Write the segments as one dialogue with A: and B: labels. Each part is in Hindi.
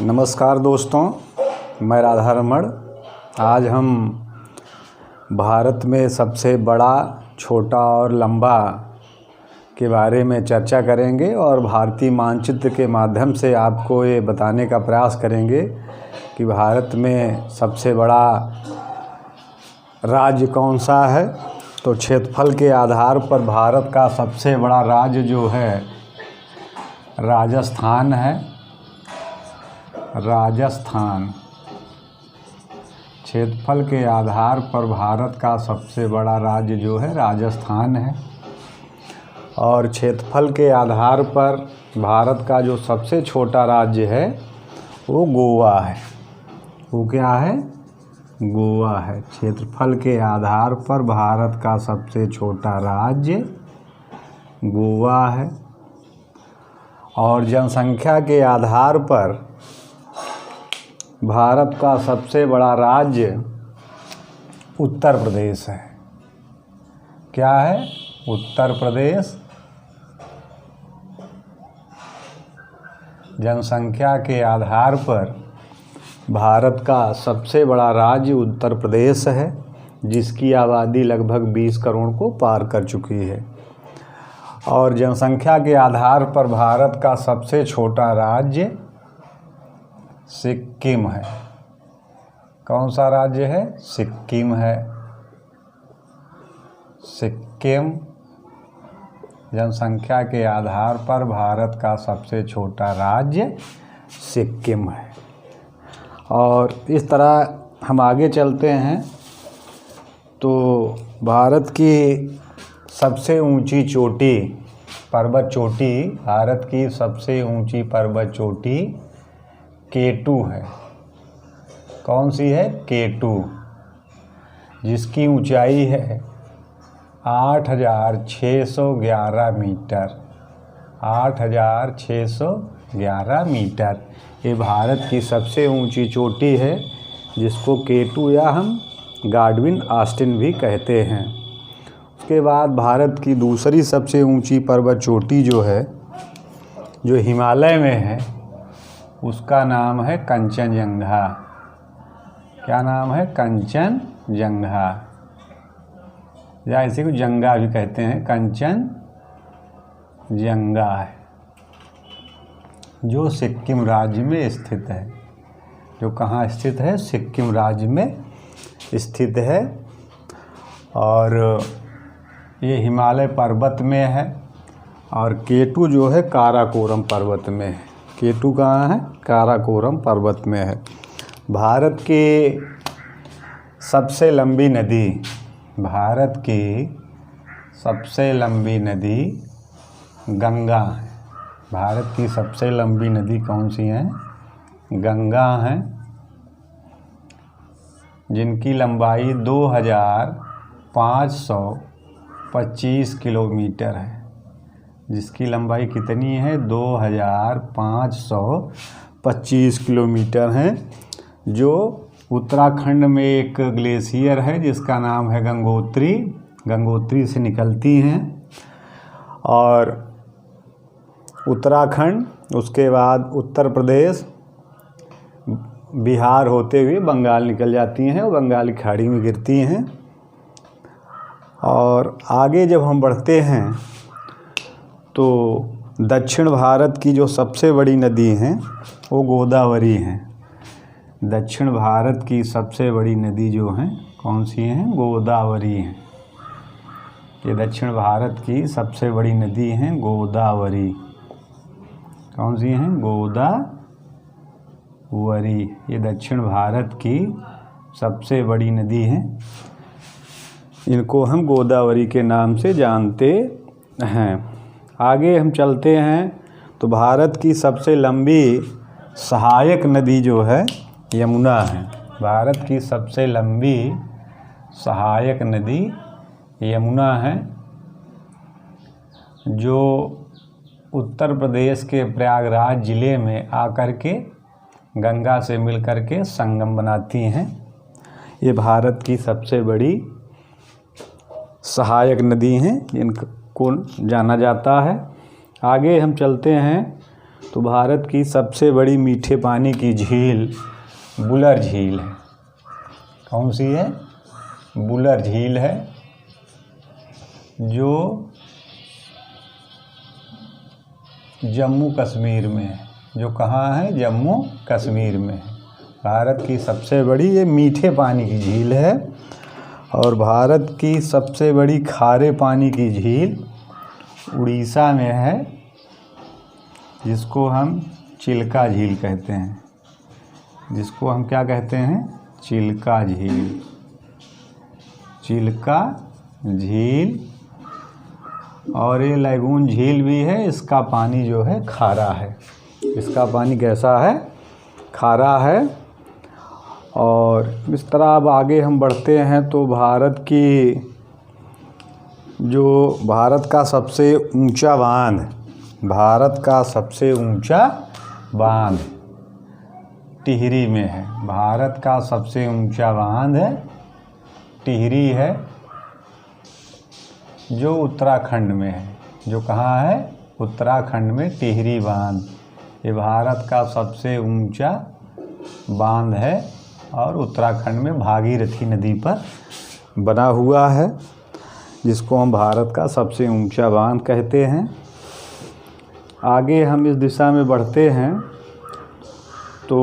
A: नमस्कार दोस्तों, मैं राधा रमण। आज हम भारत में सबसे बड़ा, छोटा और लंबा के बारे में चर्चा करेंगे और भारतीय मानचित्र के माध्यम से आपको ये बताने का प्रयास करेंगे कि भारत में सबसे बड़ा राज्य कौन सा है। तो क्षेत्रफल के आधार पर भारत का सबसे बड़ा राज्य जो है राजस्थान है। राजस्थान क्षेत्रफल के आधार पर भारत का सबसे बड़ा राज्य जो है राजस्थान है। और क्षेत्रफल के आधार पर भारत का जो सबसे छोटा राज्य है वो गोवा है। वो क्या है? गोवा है। क्षेत्रफल के आधार पर भारत का सबसे छोटा राज्य गोवा है। और जनसंख्या के आधार पर भारत का सबसे बड़ा राज्य उत्तर प्रदेश है। क्या है? उत्तर प्रदेश। जनसंख्या के आधार पर भारत का सबसे बड़ा राज्य उत्तर प्रदेश है, जिसकी आबादी लगभग 20 करोड़ को पार कर चुकी है। और जनसंख्या के आधार पर भारत का सबसे छोटा राज्य सिक्किम है। कौन सा राज्य है? सिक्किम है। सिक्किम जनसंख्या के आधार पर भारत का सबसे छोटा राज्य सिक्किम है। और इस तरह हम आगे चलते हैं तो भारत की सबसे ऊंची चोटी, पर्वत चोटी, भारत की सबसे ऊंची पर्वत चोटी K2 है। कौन सी है? K2, जिसकी ऊंचाई है 8,611 मीटर। 8,611 मीटर ये भारत की सबसे ऊंची चोटी है, जिसको K2 या हम गॉडविन ऑस्टिन भी कहते हैं। उसके बाद भारत की दूसरी सबसे ऊंची पर्वत चोटी जो है, जो हिमालय में है, उसका नाम है कंचनजंगा। क्या नाम है? कंचनजंगा, या इसी को जंगा भी कहते हैं। कंचनजंगा है, जो सिक्किम राज्य में स्थित है। जो कहाँ स्थित है? सिक्किम राज्य में स्थित है। और ये हिमालय पर्वत में है। और K2 जो है काराकोरम पर्वत में है। K2 कहाँ है? काराकोरम पर्वत में है। भारत की सबसे लंबी नदी, भारत की सबसे लंबी नदी गंगा है। भारत की सबसे लंबी नदी कौन सी है? गंगा है, जिनकी लंबाई 2,525 किलोमीटर है। जिसकी लंबाई कितनी है? 2,525 किलोमीटर है। जो उत्तराखंड में एक ग्लेशियर है जिसका नाम है गंगोत्री। गंगोत्री से निकलती हैं और उत्तराखंड, उसके बाद उत्तर प्रदेश, बिहार होते हुए बंगाल निकल जाती हैं और बंगाल की खाड़ी में गिरती हैं। और आगे जब हम बढ़ते हैं तो दक्षिण भारत की जो सबसे बड़ी नदी हैं वो गोदावरी हैं। दक्षिण भारत की सबसे बड़ी नदी जो हैं कौन सी हैं? गोदावरी हैं। ये दक्षिण भारत की सबसे बड़ी नदी हैं गोदावरी। कौन सी हैं? गोदावरी। ये दक्षिण भारत की सबसे बड़ी नदी हैं। इनको हम गोदावरी के नाम से जानते हैं। आगे हम चलते हैं तो भारत की सबसे लंबी सहायक नदी जो है यमुना है। भारत की सबसे लंबी सहायक नदी यमुना है, जो उत्तर प्रदेश के प्रयागराज ज़िले में आकर के गंगा से मिलकर के संगम बनाती हैं। ये भारत की सबसे बड़ी सहायक नदी हैं, इनको जाना जाता है। आगे हम चलते हैं तो भारत की सबसे बड़ी मीठे पानी की झील बुलर झील है। कौन सी है? बुलर झील है, जो जम्मू कश्मीर में है। जो कहाँ है? जम्मू कश्मीर में है। भारत की सबसे बड़ी ये मीठे पानी की झील है। और भारत की सबसे बड़ी खारे पानी की झील उड़ीसा में है, जिसको हम चिल्का झील कहते हैं। जिसको हम क्या कहते हैं? चिल्का झील। चिल्का झील। और ये लैगून झील भी है। इसका पानी जो है खारा है। इसका पानी कैसा है? खारा है। और इस तरह अब आगे हम बढ़ते हैं तो भारत का सबसे ऊंचा बांध, भारत का सबसे ऊंचा बांध टिहरी में है। भारत का सबसे ऊंचा बांध टिहरी है, जो उत्तराखंड में है। जो कहाँ है? उत्तराखंड में टिहरी बांध। ये भारत का सबसे ऊंचा बांध है और उत्तराखंड में भागीरथी नदी पर बना हुआ है, जिसको हम भारत का सबसे ऊंचा बांध कहते हैं। आगे हम इस दिशा में बढ़ते हैं तो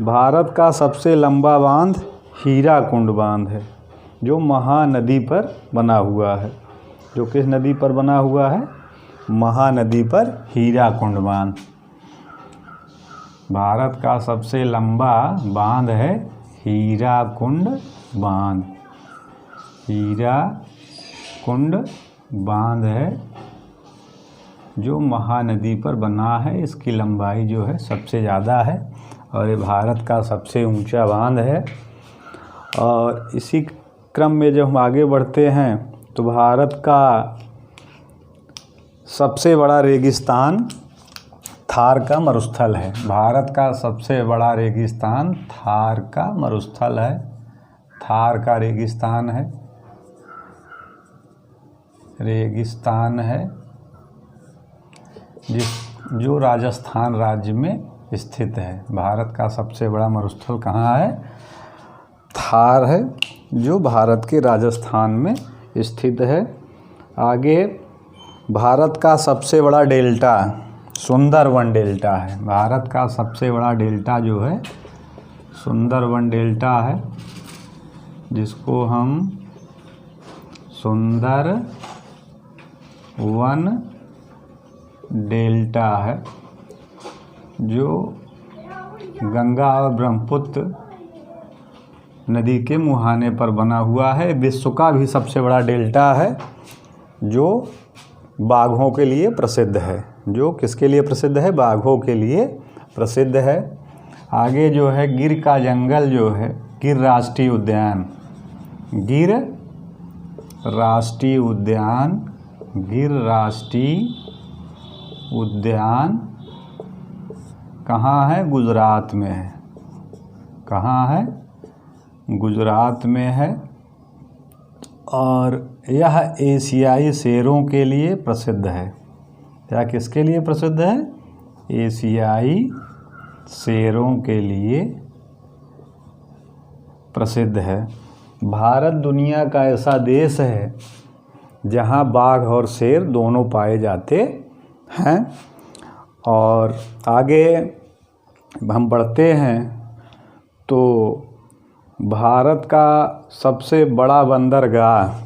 A: भारत का सबसे लंबा बांध हीराकुंड बांध है, जो महानदी पर बना हुआ है। जो किस नदी पर बना हुआ है? महानदी पर हीराकुंड बांध। भारत का सबसे लंबा बांध है हीराकुंड बांध। हीराकुंड बांध है, जो महानदी पर बना है। इसकी लंबाई जो है सबसे ज़्यादा है और ये भारत का सबसे ऊंचा बांध है। और इसी क्रम में जब हम आगे बढ़ते हैं तो भारत का सबसे बड़ा रेगिस्तान थार का मरुस्थल है। भारत का सबसे बड़ा रेगिस्तान थार का मरुस्थल है। थार का रेगिस्तान है। जो राजस्थान राज्य में स्थित है। भारत का सबसे बड़ा मरुस्थल कहाँ है? थार है, जो भारत के राजस्थान में स्थित है। आगे भारत का सबसे बड़ा डेल्टा सुंदरवन डेल्टा है। भारत का सबसे बड़ा डेल्टा जो है सुंदरवन डेल्टा है, जिसको हम सुंदरवन डेल्टा है, जो गंगा और ब्रह्मपुत्र नदी के मुहाने पर बना हुआ है। विश्व का भी सबसे बड़ा डेल्टा है, जो बाघों के लिए प्रसिद्ध है। जो किसके लिए प्रसिद्ध है? बाघों के लिए प्रसिद्ध है। आगे जो है गिर का जंगल जो है, गिर राष्ट्रीय उद्यान, गिर राष्ट्रीय उद्यान, गिर राष्ट्रीय उद्यान कहाँ है? गुजरात में है। कहाँ है? गुजरात में है। और यह एशियाई शेरों के लिए प्रसिद्ध है। या किसके लिए प्रसिद्ध है? एशियाई शेरों के लिए प्रसिद्ध है। भारत दुनिया का ऐसा देश है जहाँ बाघ और शेर दोनों पाए जाते हैं। और आगे हम बढ़ते हैं तो भारत का सबसे बड़ा बंदरगाह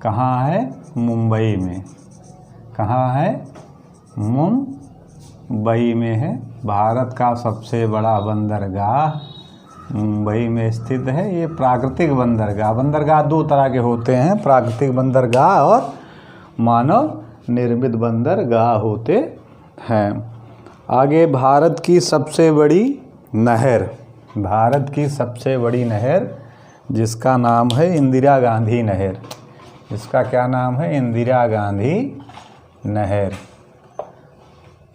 A: कहाँ है? मुंबई में। कहाँ है? मुंबई में है। भारत का सबसे बड़ा बंदरगाह मुंबई में स्थित है। ये प्राकृतिक बंदरगाह दो तरह के होते हैं, प्राकृतिक बंदरगाह और मानव निर्मित बंदरगाह होते हैं। आगे भारत की सबसे बड़ी नहर जिसका नाम है इंदिरा गांधी नहर। इसका क्या नाम है? इंदिरा गांधी नहर।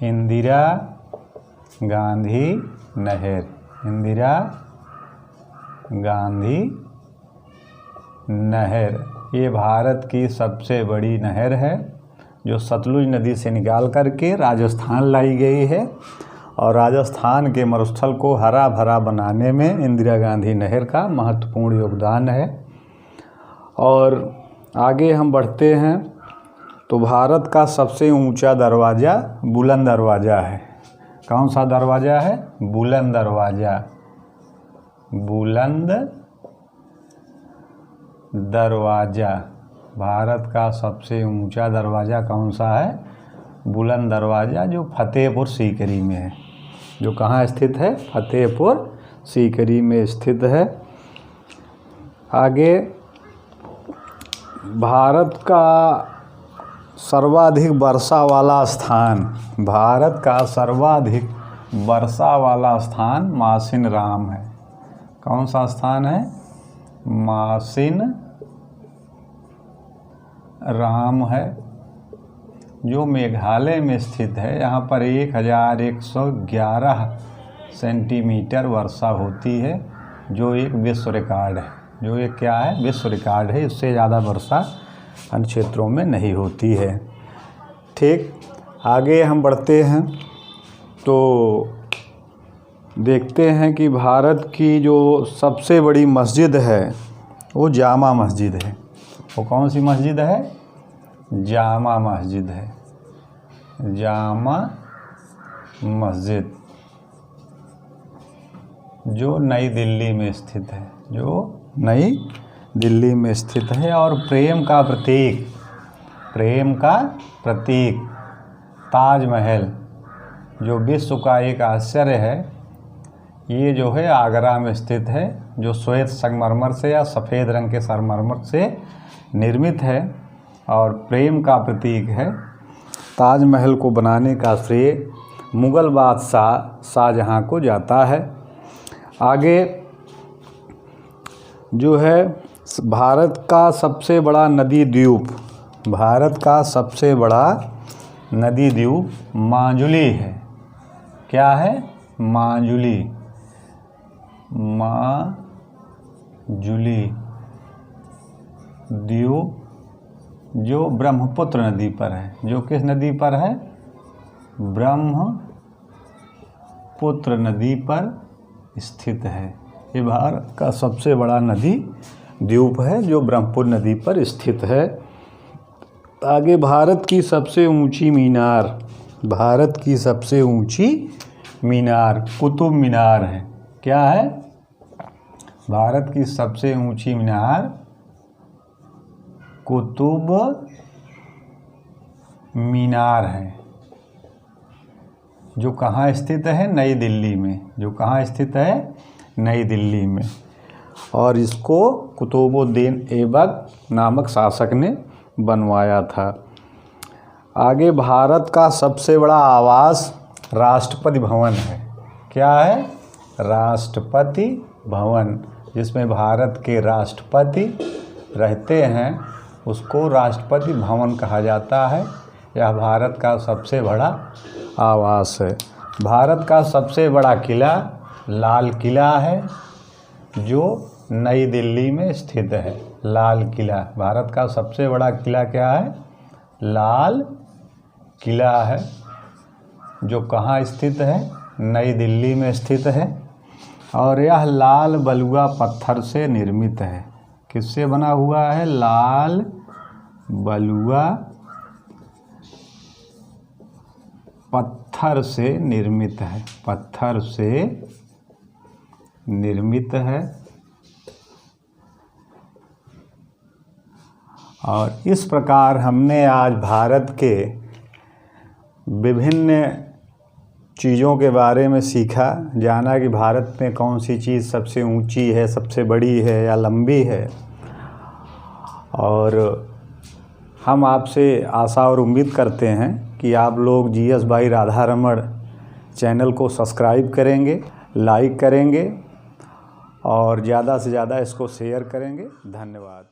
A: इंदिरा गांधी नहर। इंदिरा गांधी नहर ये भारत की सबसे बड़ी नहर है। जो सतलुज नदी से निकाल करके राजस्थान लाई गई है और राजस्थान के मरुस्थल को हरा भरा बनाने में इंदिरा गांधी नहर का महत्वपूर्ण योगदान है। और आगे हम बढ़ते हैं तो भारत का सबसे ऊंचा दरवाज़ा बुलंद दरवाज़ा है। कौन सा दरवाज़ा है? बुलंद दरवाज़ा। बुलंद दरवाज़ा, भारत का सबसे ऊंचा दरवाज़ा कौन सा है? बुलंद दरवाज़ा, जो फतेहपुर सीकरी में है। जो कहाँ स्थित है? फतेहपुर सीकरी में स्थित है। आगे, भारत का सर्वाधिक वर्षा वाला स्थान, भारत का सर्वाधिक वर्षा वाला स्थान मासिन राम है। कौन सा स्थान है? मासिन राम है, जो मेघालय में स्थित है। यहाँ पर 1111 सेंटीमीटर वर्षा होती है, जो एक विश्व रिकॉर्ड है। जो एक क्या है? विश्व रिकॉर्ड है। इससे ज़्यादा वर्षा अन्य क्षेत्रों में नहीं होती है। ठीक, आगे हम बढ़ते हैं तो देखते हैं कि भारत की जो सबसे बड़ी मस्जिद है वो जामा मस्जिद है। वो कौन सी मस्जिद है? जामा मस्जिद है। जामा मस्जिद, जो नई दिल्ली में स्थित है। जो नई दिल्ली में स्थित है और प्रेम का प्रतीक, प्रेम का प्रतीक ताजमहल, जो विश्व का एक आश्चर्य है, ये जो है आगरा में स्थित है, जो श्वेत संगमरमर से या सफ़ेद रंग के संगमरमर से निर्मित है और प्रेम का प्रतीक है। ताजमहल को बनाने का श्रेय मुग़ल बादशाह शाहजहाँ को जाता है। आगे जो है भारत का सबसे बड़ा नदी द्वीप, भारत का सबसे बड़ा नदी द्वीप माजुली है। क्या है? माजुली। माजुली द्वीप, जो ब्रह्मपुत्र नदी पर है। जो किस नदी पर है? ब्रह्मपुत्र नदी पर स्थित है। ये भारत का सबसे बड़ा नदी द्वीप है, जो ब्रह्मपुत्र नदी पर स्थित है। आगे, भारत की सबसे ऊंची मीनार, भारत की सबसे ऊंची मीनार कुतुब मीनार है। क्या है? भारत की सबसे ऊंची मीनार कुतुब मीनार है, जो कहाँ स्थित है? नई दिल्ली में। जो कहाँ स्थित है? नई दिल्ली में। और इसको कुतुबुद्दीन ऐबक नामक शासक ने बनवाया था। आगे, भारत का सबसे बड़ा आवास राष्ट्रपति भवन है। क्या है? राष्ट्रपति भवन, जिसमें भारत के राष्ट्रपति रहते हैं, उसको राष्ट्रपति भवन कहा जाता है। यह भारत का सबसे बड़ा आवास है। भारत का सबसे बड़ा किला लाल किला है, जो नई दिल्ली में स्थित है। लाल किला, भारत का सबसे बड़ा किला क्या है? लाल किला है, जो कहाँ स्थित है? नई दिल्ली में स्थित है। और यह लाल बलुआ पत्थर से निर्मित है। किससे बना हुआ है? लाल बलुआ पत्थर से निर्मित है। पत्थर से निर्मित है। और इस प्रकार हमने आज भारत के विभिन्न चीज़ों के बारे में सीखा, जाना कि भारत में कौन सी चीज़ सबसे ऊंची है, सबसे बड़ी है या लंबी है। और हम आपसे आशा और उम्मीद करते हैं कि आप लोग GS भाई राधा रमण चैनल को सब्सक्राइब करेंगे, लाइक करेंगे और ज़्यादा से ज़्यादा इसको शेयर करेंगे। धन्यवाद।